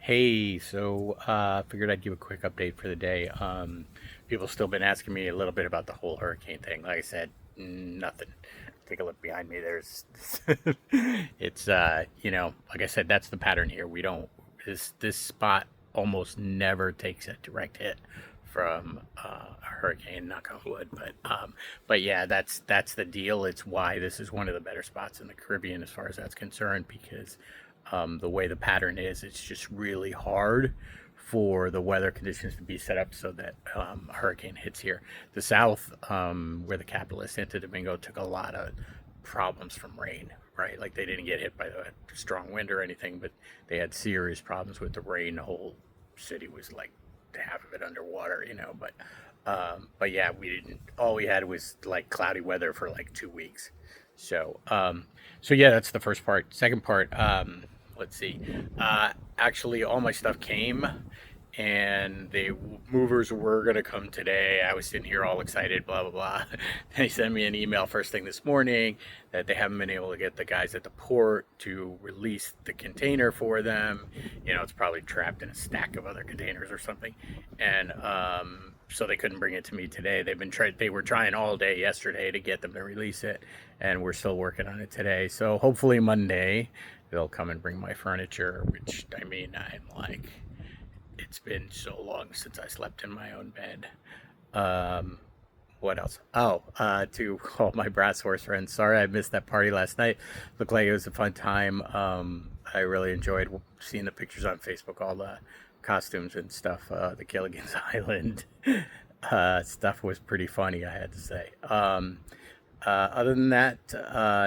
Hey, figured I'd give a quick update for the day. People still been asking me a little bit about the whole hurricane thing. Like I said, nothing. Take a look behind me. There's, it's like I said, that's the pattern here. We don't this spot almost never takes a direct hit from a hurricane. Knock on wood, but yeah, that's the deal. It's why this is one of the better spots in the Caribbean as far as that's concerned because the way the pattern is, it's just really hard for the weather conditions to be set up so that a hurricane hits here. The south, where the capital is, Santo Domingo, took a lot of problems from rain, right? Like they didn't get hit by the strong wind or anything, but they had serious problems with the rain. The whole city was like half of it underwater, but yeah, we didn't. All we had was like cloudy weather for like 2 weeks. So, so yeah, that's the first part. Second part, let's see. Actually, all my stuff came, and the movers were gonna come today. I was sitting here all excited, blah blah blah. They sent me an email first thing this morning that they haven't been able to get the guys at the port to release the container for them. It's probably trapped in a stack of other containers or something, and so they couldn't bring it to me today. They were trying all day yesterday to get them to release it, and we're still working on it today. So hopefully Monday they'll come and bring my furniture, which I mean, I'm like, it's been so long since I slept in my own bed. Um, what else? Oh, to all my brass horse friends, sorry I missed that party last night. Looked like it was a fun time. I really enjoyed seeing the pictures on Facebook, all the costumes and stuff. The Gilligan's Island stuff was pretty funny, I had to say. Other than that,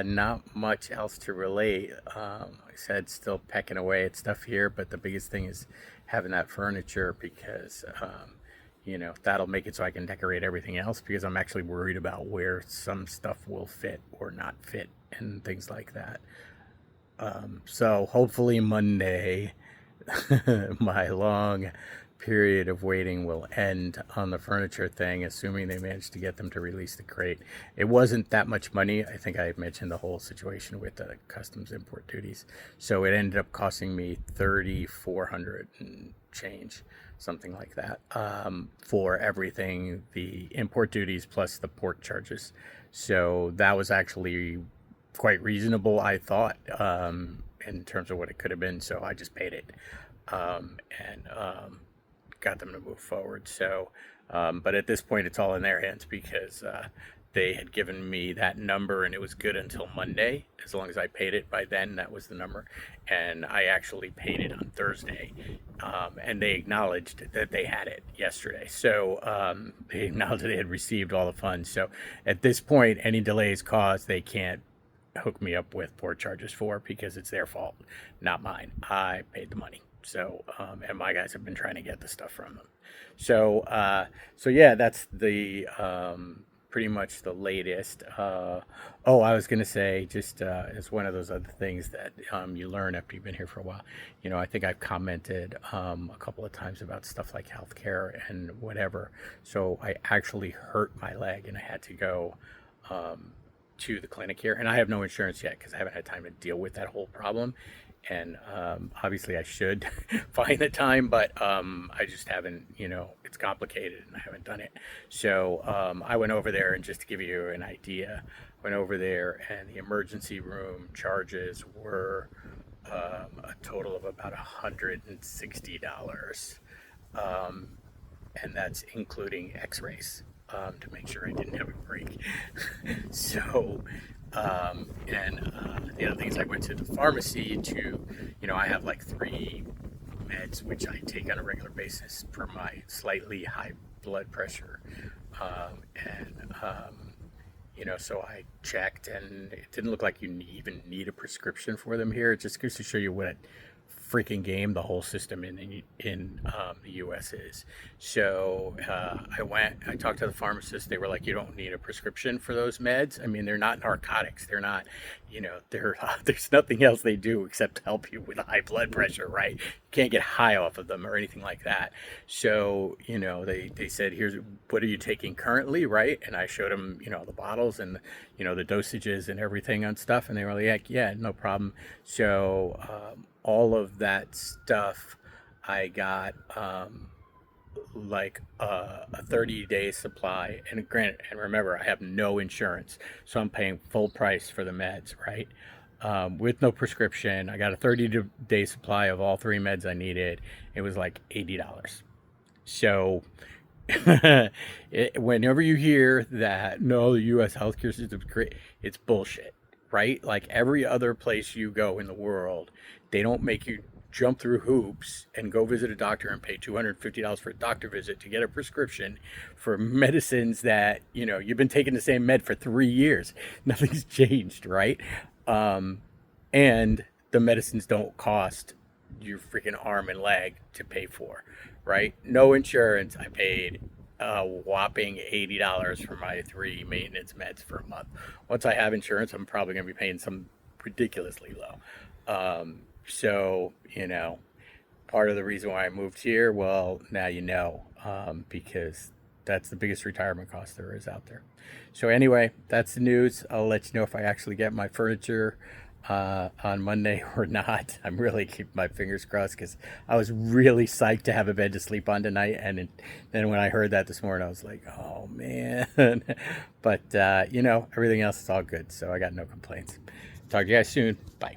not much else to relate. Like I said, still pecking away at stuff here, but the biggest thing is having that furniture because, that'll make it so I can decorate everything else because I'm actually worried about where some stuff will fit or not fit and things like that. So hopefully Monday, my long period of waiting will end on the furniture thing, assuming they manage to get them to release the crate. It wasn't that much money. I think I mentioned the whole situation with the customs import duties. So it ended up costing me 3,400 and change, something like that, for everything, the import duties plus the port charges. So that was actually quite reasonable, I thought, in terms of what it could have been. So I just paid it, and got them to move forward. So, but at this point, it's all in their hands because they had given me that number and it was good until Monday. As long as I paid it by then, that was the number. And I actually paid it on Thursday. And they acknowledged that they had it yesterday. So they acknowledged they had received all the funds. So at this point, any delays caused, they can't hook me up with port charges for because it's their fault, not mine. I paid the money. So, and my guys have been trying to get the stuff from them. So yeah, that's the pretty much the latest. Oh, I was gonna say, just as one of those other things that you learn after you've been here for a while. I think I've commented a couple of times about stuff like healthcare and whatever. So I actually hurt my leg and I had to go. To the clinic here, and I have no insurance yet because I haven't had time to deal with that whole problem. And obviously, I should find the time, but I just haven't. It's complicated, and I haven't done it. So I went over there, and just to give you an idea, went over there, and the emergency room charges were a total of about $160, and that's including X-rays. To make sure I didn't have a break. So, and the other thing is I went to the pharmacy to, I have like three meds which I take on a regular basis for my slightly high blood pressure. So I checked and it didn't look like you even need a prescription for them here. It just goes to show you what freaking game the whole system in the U.S. is. So I talked to the pharmacist. They were like, you don't need a prescription for those meds. I mean, they're not narcotics. They're not, there's nothing else they do except help you with high blood pressure, right? You can't get high off of them or anything like that. So, they said, here's, what are you taking currently, right? And I showed them, the bottles and, the dosages and everything on stuff. And they were like, yeah, no problem. So, all of that stuff I got like a 30-day supply, and granted, and remember, I have no insurance, so I'm paying full price for the meds, right? With no prescription. I got a 30-day supply of all three meds I needed. It was like $80. So whenever you hear that, no, the U.S. healthcare system is great, it's bullshit, right? Like every other place you go in the world, they don't make you jump through hoops and go visit a doctor and pay $250 for a doctor visit to get a prescription for medicines that, you've been taking the same med for 3 years. Nothing's changed, right? Um, and the medicines don't cost your freaking arm and leg to pay for, right? No insurance. I paid a whopping $80 for my three maintenance meds for a month. Once I have insurance, I'm probably going to be paying some ridiculously low. So, part of the reason why I moved here, well, now because that's the biggest retirement cost there is out there. So anyway, that's the news. I'll let you know if I actually get my furniture on Monday or not. I'm really keeping my fingers crossed because I was really psyched to have a bed to sleep on tonight, and then when I heard that this morning, I was like, oh man. But everything else is all good, so I got no complaints. Talk to you guys soon. Bye.